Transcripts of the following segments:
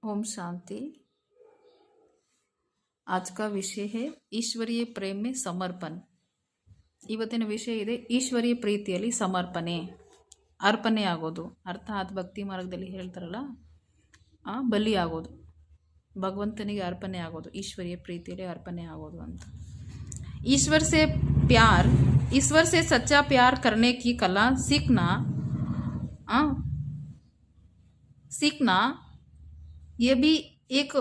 ओम शांति। आज का विषय है ईश्वरीय प्रेम में समर्पण। ಇವತ್ತಿನ ವಿಷಯ ಇದೆ ಈಶ್ವರೀಯ ಪ್ರೀತಿಯಲ್ಲಿ ಸಮರ್ಪಣೆ, ಅರ್ಪಣೆ ಆಗೋದು. ಅರ್ಥಾತ್ ಭಕ್ತಿ ಮಾರ್ಗದಲ್ಲಿ ಹೇಳ್ತಾರಲ್ಲ, ಬಲಿ ಆಗೋದು, ಭಗವಂತನಿಗೆ ಅರ್ಪಣೆ ಆಗೋದು, ಈಶ್ವರೀಯ ಪ್ರೀತಿಯಲ್ಲಿ ಅರ್ಪಣೆ ಆಗೋದು ಅಂತ. ईश्वर से सच्चा प्यार करने की कला सीखना ये भी एक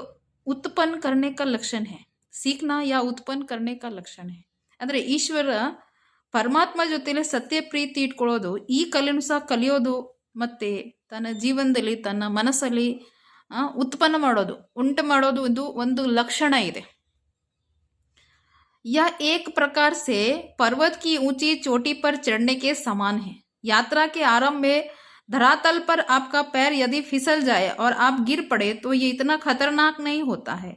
उत्पन्न करने का लक्षण है. सीखना या उत्पन्न करने का लक्षण है. ಅಂದರೆ ಈಶ್ವರ ಪರಮಾತ್ಮ ಜೊತೆಲೆ ಸತ್ಯ ಪ್ರೀತಿ ಇಟ್ಕೊಳ್ಳೋದು, ಈ ಕಲೆನೂ ಸಹ ಕಲಿಯೋದು, ಮತ್ತೆ ತನ್ನ ಜೀವನದಲ್ಲಿ ತನ್ನ ಮನಸ್ಸಲ್ಲಿ ಉತ್ಪನ್ನ ಮಾಡೋದು, ಉಂಟು ಮಾಡೋದು ಒಂದು ಲಕ್ಷಣ ಇದೆ. यह एक प्रकार से पर्वत की ऊंची चोटी पर चढ़ने के समान है. यात्रा के आरंभ में धरातल पर आपका पैर यदि फिसल जाए और आप गिर पड़े तो ये इतना खतरनाक नहीं होता है,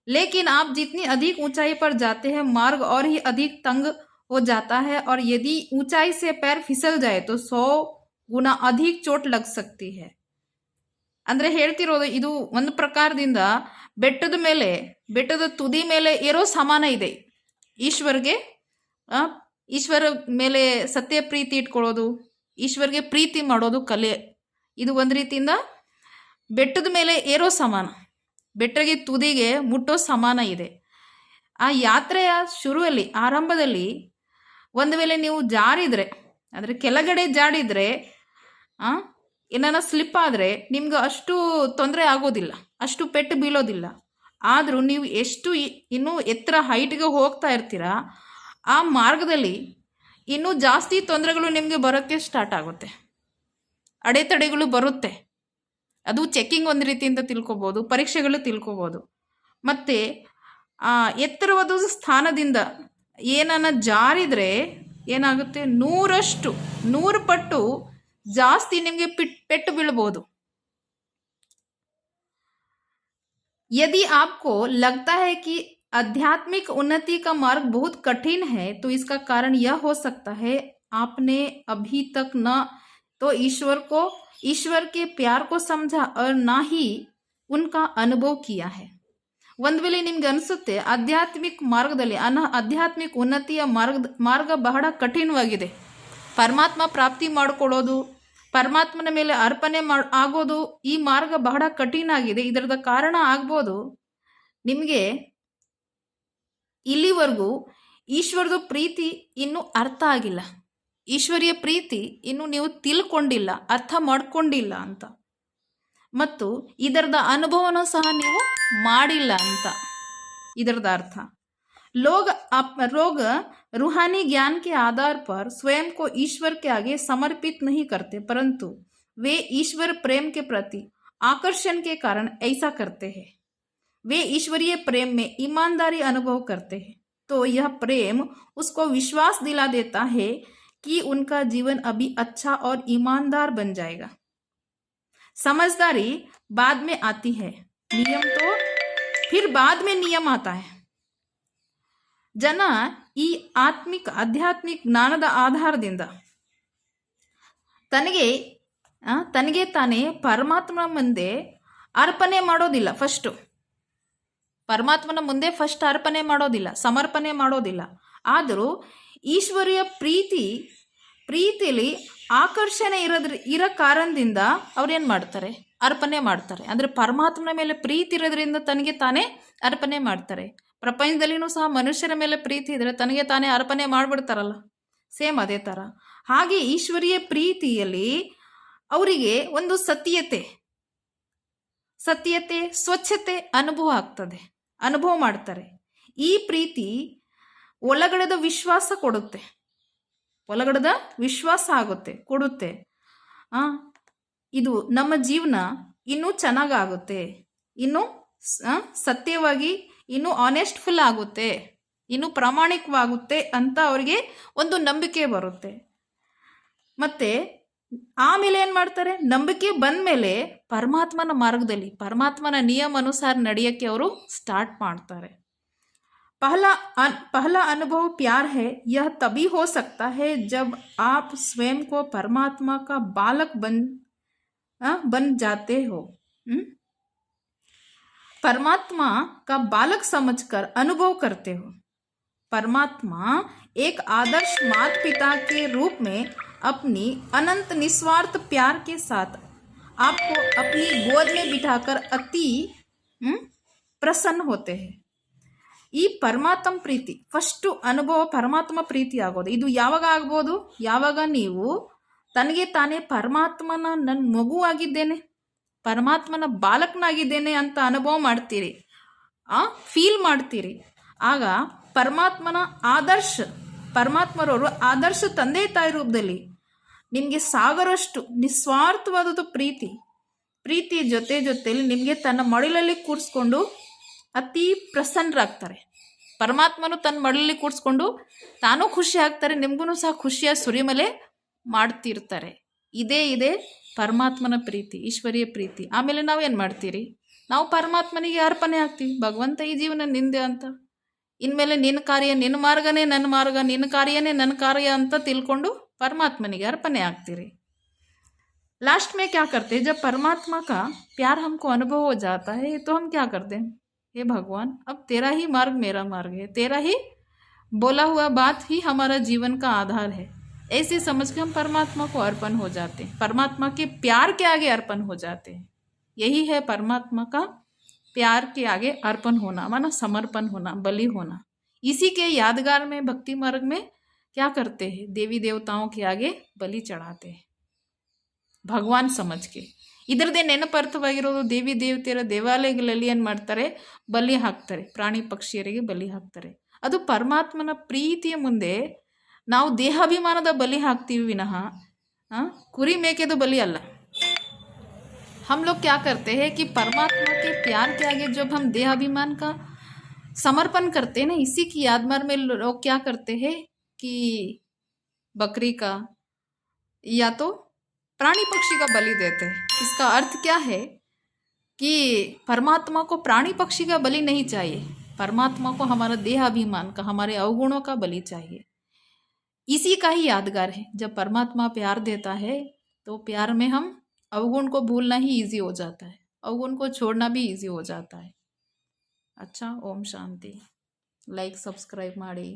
लेकिन आप जितनी अधिक ऊंचाई पर जाते हैं मार्ग और ही अधिक तंग हो जाता है, और यदि ऊंचाई से पैर फिसल जाए तो 100 गुना अधिक चोट लग सकती है. ಅಂದ್ರೆ ಹೇಳ್ತಿರೋದು, ಇದು ಒಂದು ಪ್ರಕಾರದಿಂದ ಬೆಟ್ಟದ ತುದಿ ಮೇಲೆ ಇರೋ ಸಮಾನ ಇದೆ. ಈಶ್ವರ ಮೇಲೆ ಸತ್ಯ ಪ್ರೀತಿ ಇಟ್ಕೊಳ್ಳೋದು, ಈಶ್ವರ್ಗೆ ಪ್ರೀತಿ ಮಾಡೋದು ಕಲೆ. ಇದು ಒಂದು ರೀತಿಯಿಂದ ಬೆಟ್ಟದ ಮೇಲೆ ಏರೋ ಸಮಾನ, ಬೆಟ್ಟಗೆ ತುದಿಗೆ ಮುಟ್ಟೋ ಸಮಾನ ಇದೆ. ಆ ಯಾತ್ರೆಯ ಶುರುವಲ್ಲಿ, ಆರಂಭದಲ್ಲಿ ಒಂದು ವೇಳೆ ನೀವು ಜಾರಿದ್ರೆ, ಅಂದರೆ ಕೆಳಗಡೆ ಜಾಡಿದ್ರೆ, ಏನಾನ ಸ್ಲಿಪ್ ಆದರೆ ನಿಮ್ಗೆ ಅಷ್ಟು ತೊಂದರೆ ಆಗೋದಿಲ್ಲ, ಅಷ್ಟು ಪೆಟ್ಟು ಬೀಳೋದಿಲ್ಲ. ಆದರೂ ನೀವು ಎಷ್ಟು ಇನ್ನೂ ಎತ್ತರ ಹೈಟ್ಗೆ ಹೋಗ್ತಾ ಇರ್ತೀರಾ, ಆ ಮಾರ್ಗದಲ್ಲಿ ಇನ್ನೂ ಜಾಸ್ತಿ ತೊಂದರೆಗಳು ನಿಮಗೆ ಬರೋಕ್ಕೆ ಸ್ಟಾರ್ಟ್ ಆಗುತ್ತೆ, ಅಡೆತಡೆಗಳು ಬರುತ್ತೆ. ಅದು ಚೆಕ್ಕಿಂಗ್ ಒಂದು ರೀತಿಯಿಂದ ತಿಳ್ಕೊಬೋದು, ಪರೀಕ್ಷೆಗಳು ತಿಳ್ಕೊಬೋದು. ಮತ್ತು ಎತ್ತರವಾದ ಸ್ಥಾನದಿಂದ ಏನನ್ನ ಜಾರಿದರೆ ಏನಾಗುತ್ತೆ, 100 ಪಟ್ಟು ಜಾಸ್ತಿ ನಿಮಗೆ ಪೆಟ್ಟು ಬೀಳ್ಬೋದು. यदि आपको लगता है कि आध्यात्मिक उन्नति का मार्ग बहुत कठिन है, तो इसका कारण यह हो सकता है आपने अभी तक न तो ईश्वर के प्यार को समझा और ना ही उनका अनुभव किया है. ಒಂದು ವೇಳೆ ನಿಮ್ಗೆ ಅನಿಸುತ್ತೆ ಆಧ್ಯಾತ್ಮಿಕ ಮಾರ್ಗದಲ್ಲಿ ಆಧ್ಯಾತ್ಮಿಕ ಉನ್ನತಿಯ ಮಾರ್ಗ ಬಹಳ ಕಠಿಣವಾಗಿದೆ, ಪರಮಾತ್ಮ ಪ್ರಾಪ್ತಿ ಮಾಡಿಕೊಳ್ಳೋದು, ಪರಮಾತ್ಮನ ಮೇಲೆ ಅರ್ಪಣೆ ಆಗೋದು, ಈ ಮಾರ್ಗ ಬಹಳ ಕಠಿಣ ಆಗಿದೆ. ಇದರದ ಕಾರಣ ಆಗ್ಬೋದು ನಿಮಗೆ ಇಲ್ಲಿವರೆಗೂ ಈಶ್ವರದ ಪ್ರೀತಿ ಇನ್ನೂ ಅರ್ಥ ಆಗಿಲ್ಲ, ಈಶ್ವರೀಯ ಪ್ರೀತಿ ಇನ್ನೂ ನೀವು ತಿಳ್ಕೊಂಡಿಲ್ಲ, ಅರ್ಥ ಮಾಡ್ಕೊಂಡಿಲ್ಲ ಅಂತ, ಮತ್ತು ಇದರದ ಅನುಭವನೂ ಸಹ ನೀವು ಮಾಡಿಲ್ಲ ಅಂತ ಇದರದ ಅರ್ಥ. लोग रूहानी ज्ञान के आधार पर स्वयं को ईश्वर के आगे समर्पित नहीं करते, परंतु वे ईश्वर प्रेम के प्रति आकर्षण के कारण ऐसा करते हैं. वे ईश्वरीय प्रेम में ईमानदारी अनुभव करते हैं, तो यह प्रेम उसको विश्वास दिला देता है कि उनका जीवन अभी अच्छा और ईमानदार बन जाएगा. समझदारी बाद में आती है, नियम तो फिर बाद में नियम आता है. ಜನ ಈ ಆಧ್ಯಾತ್ಮಿಕ ಜ್ಞಾನದ ಆಧಾರದಿಂದ ತನಗೆ ತಾನೇ ಪರಮಾತ್ಮನ ಮುಂದೆ ಅರ್ಪಣೆ ಮಾಡೋದಿಲ್ಲ. ಪರಮಾತ್ಮನ ಮುಂದೆ ಫಸ್ಟ್ ಅರ್ಪಣೆ ಮಾಡೋದಿಲ್ಲ, ಸಮರ್ಪಣೆ ಮಾಡೋದಿಲ್ಲ. ಆದರೂ ಈಶ್ವರೀಯ ಪ್ರೀತಿಯಲ್ಲಿ ಆಕರ್ಷಣೆ ಇರೋ ಕಾರಣದಿಂದ ಅವ್ರೇನು ಮಾಡ್ತಾರೆ, ಅರ್ಪಣೆ ಮಾಡ್ತಾರೆ. ಅಂದರೆ ಪರಮಾತ್ಮನ ಮೇಲೆ ಪ್ರೀತಿ ಇರೋದ್ರಿಂದ ತನಗೆ ತಾನೇ ಅರ್ಪಣೆ ಮಾಡ್ತಾರೆ. ಪ್ರಪಂಚದಲ್ಲಿನೂ ಸಹ ಮನುಷ್ಯರ ಮೇಲೆ ಪ್ರೀತಿ ಇದ್ರೆ ತನಗೆ ತಾನೇ ಅರ್ಪಣೆ ಮಾಡಿಬಿಡ್ತಾರಲ್ಲ, ಸೇಮ್ ಅದೇ ಥರ. ಹಾಗೆ ಈಶ್ವರೀಯ ಪ್ರೀತಿಯಲ್ಲಿ ಅವರಿಗೆ ಒಂದು ಸತ್ಯತೆ, ಸ್ವಚ್ಛತೆ ಅನುಭವ ಮಾಡ್ತಾರೆ. ಈ ಪ್ರೀತಿ ಒಳಗಡೆದ ವಿಶ್ವಾಸ ಕೊಡುತ್ತೆ. ಇದು ನಮ್ಮ ಜೀವನ ಇನ್ನೂ ಚೆನ್ನಾಗಾಗುತ್ತೆ, ಇನ್ನೂ ಸತ್ಯವಾಗಿ, ಇನ್ನೂ ಆನೆಸ್ಟ್ಫುಲ್ ಆಗುತ್ತೆ, ಇನ್ನೂ ಪ್ರಾಮಾಣಿಕವಾಗುತ್ತೆ ಅಂತ ಅವರಿಗೆ ಒಂದು ನಂಬಿಕೆ ಬರುತ್ತೆ. ಮತ್ತು ಆಮೇಲೆ ಏನು ಮಾಡ್ತಾರೆ, ನಂಬಿಕೆ ಬಂದ ಮೇಲೆ ಪರಮಾತ್ಮನ ಮಾರ್ಗದಲ್ಲಿ ಪರಮಾತ್ಮನ ನಿಯಮ ಅನುಸಾರ ನಡೆಯೋಕ್ಕೆ ಅವರು ಸ್ಟಾರ್ಟ್ ಮಾಡ್ತಾರೆ. पहला अनुभव प्यार है. यह तभी हो सकता है जब आप स्वयं को परमात्मा का बालक बन जाते हो. परमात्मा का बालक समझकर अनुभव करते हो। परमात्मा एक आदर्श माता पिता के रूप में अपनी अनंत निस्वार्थ प्यार के साथ आपको अपनी गोद में बिठाकर अति प्रसन्न होते हैं। ಈ ಪರಮಾತ್ಮ ಪ್ರೀತಿ ಫಸ್ಟು ಅನುಭವ ಪರಮಾತ್ಮ ಪ್ರೀತಿ ಆಗೋದು. ಇದು ಯಾವಾಗ ಆಗ್ಬೋದು? ಯಾವಾಗ ನೀವು ತನಗೆ ತಾನೇ ಪರಮಾತ್ಮನ ನನ್ನ ಮಗುವಾಗಿದ್ದೇನೆ, ಪರಮಾತ್ಮನ ಬಾಲಕನಾಗಿದ್ದೇನೆ ಅಂತ ಅನುಭವ ಮಾಡ್ತೀರಿ, ಫೀಲ್ ಮಾಡ್ತೀರಿ. ಆಗ ಪರಮಾತ್ಮನ ಆದರ್ಶ, ಪರಮಾತ್ಮರವರು ಆದರ್ಶ ತಂದೆ ತಾಯಿ ರೂಪದಲ್ಲಿ ನಿಮಗೆ ಸಾಗರಷ್ಟು ನಿಸ್ವಾರ್ಥವಾದದ್ದು ಪ್ರೀತಿ ಜೊತೆಯಲ್ಲಿ ನಿಮಗೆ ತನ್ನ ಮಡಿಲಲ್ಲಿ ಕೂರಿಸ್ಕೊಂಡು ಅತಿ ಪ್ರಸನ್ನರಾಗ್ತಾರೆ. ಪರಮಾತ್ಮನು ತನ್ನ ಮಡಿಲಲ್ಲಿ ಕೂರಿಸ್ಕೊಂಡು ತಾನೂ ಖುಷಿ ಆಗ್ತಾರೆ, ನಿಮಗೂ ಸಹ ಖುಷಿಯ ಸುರಿಮಲೆ ಮಾಡ್ತಿರ್ತಾರೆ. ಇದೇ ಪರಮಾತ್ಮನ ಪ್ರೀತಿ, ಈಶ್ವರೀಯ ಪ್ರೀತಿ. ಆಮೇಲೆ ನಾವೇನು ಮಾಡ್ತೀರಿ? ನಾವು ಪರಮಾತ್ಮನಿಗೆ ಅರ್ಪಣೆ ಆಗ್ತೀವಿ. ಭಗವಂತ ಈ ಜೀವನ ನಿಂದೆ ಅಂತ, ಇನ್ಮೇಲೆ ನಿನ್ನ ಕಾರ್ಯ ನಿನ್ನ ಮಾರ್ಗನೇ ನನ್ನ ಮಾರ್ಗ, ನಿನ್ನ ಕಾರ್ಯನೇ ನನ್ನ ಕಾರ್ಯ ಅಂತ ತಿಳ್ಕೊಂಡು परमात्मा अर्पणे ಆಗ್ತೀರಿ. लास्ट में क्या करते हैं? जब परमात्मा का प्यार हमको अनुभव हो जाता है तो हम क्या करते हैं? हे भगवान, अब तेरा ही मार्ग मेरा मार्ग है, तेरा ही बोला हुआ बात ही हमारा जीवन का आधार है, ऐसे समझ के हम परमात्मा को अर्पण हो जाते हैं, परमात्मा के प्यार के आगे अर्पण हो जाते हैं. यही है परमात्मा का प्यार के आगे अर्पण होना, माना समर्पण होना, बलि होना. इसी के यादगार में भक्ति मार्ग में क्या करते हैं? देवी देवताओं के आगे बलि चढ़ाते हैं ಭಗವಾನ್ ಸಮಜ್ಗೆ. ಇದರದೇ ನೆನಪರ್ಥವಾಗಿರೋದು ದೇವಿ ದೇವತೆಯರ ದೇವಾಲಯಗಳಲ್ಲಿ ಏನು ಮಾಡ್ತಾರೆ? ಬಲಿ ಹಾಕ್ತಾರೆ, ಪ್ರಾಣಿ ಪಕ್ಷಿಯರಿಗೆ ಬಲಿ ಹಾಕ್ತಾರೆ. ಅದು ಪರಮಾತ್ಮನ ಪ್ರೀತಿಯ ಮುಂದೆ ನಾವು ದೇಹಾಭಿಮಾನದ ಬಲಿ ಹಾಕ್ತೀವಿ ವಿನಃ ಕುರಿ ಮೇಕೆದು ಬಲಿ ಅಲ್ಲ. हम लोग क्या करते हैं कि परमात्मा के प्यार के आगे जब हम देहाभिमान का समर्पण करते हैं ना, इसी की यादगार में लोग क्या करते हैं कि बकरी का या तो प्राणी पक्षी का बलि देते हैं. इसका अर्थ क्या है कि परमात्मा को प्राणी पक्षी का बलि नहीं चाहिए, परमात्मा को हमारा देहाभिमान का, हमारे अवगुणों का बलि चाहिए. इसी का ही यादगार है. जब परमात्मा प्यार देता है तो प्यार में हम अवगुण को भूलना ही ईजी हो जाता है, अवगुण को छोड़ना भी ईजी हो जाता है. अच्छा, ओम शांति. लाइक सब्सक्राइब ಮಾಡಿ.